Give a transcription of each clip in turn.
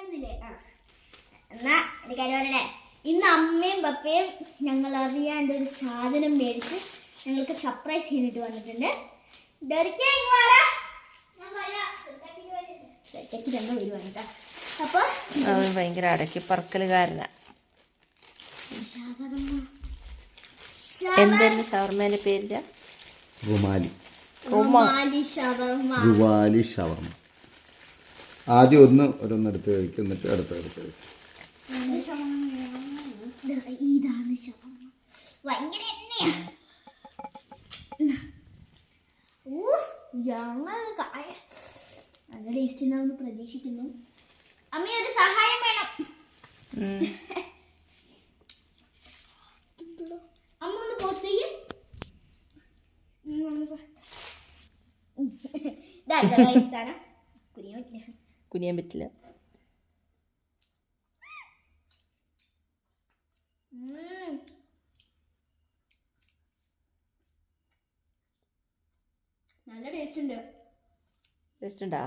കാണുന്നില്ലേ? എന്നാ എനിക്ക് അറിയാതെ ഇന്ന് അമ്മയും പപ്പയും ഞങ്ങൾ അറിയാണ്ട് ഒരു സാധനം മേടിച്ച് ഞങ്ങൾക്ക് സർപ്രൈസ് ചെയ്തിട്ട് വന്നിട്ടുണ്ട്. അപ്പൊ ഭയങ്കര അടക്കി പറക്കലുകാരനാ. എന്തെങ്കിലും ഷവർമേന്റെ പേരില്ല, റുമാലി ഷവർമ. ആദ്യം ഓരോന്നെടുത്ത് കഴിക്കും, എന്നിട്ട് അടുത്ത് കഴിക്കും. ഇതാണ് ഷവർമ. ഭയങ്കര എണ്ണയാ. നല്ല ടേസ്റ്റ് ഉണ്ടാവുമെന്ന് പ്രതീക്ഷിക്കുന്നു. അമ്മ ഒരു സഹായം വേണം. അമ്മ ഒന്ന് പോസ്റ്റ് ചെയ്യും. കുനിയാൻ പറ്റില്ല. നല്ല ടേസ്റ്റ് ഉണ്ട്. ടേസ്റ്റ് ഉണ്ടാ?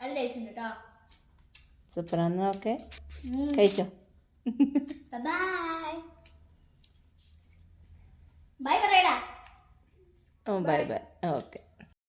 നല്ല ടേസ്റ്റ് ഉണ്ട് കേട്ടോ. സൂപ്പറാന്ന്. ഓക്കെ, കഴിച്ചോ. ബൈ ബൈ പറയടാ. Bye bye. ഓക്കെ.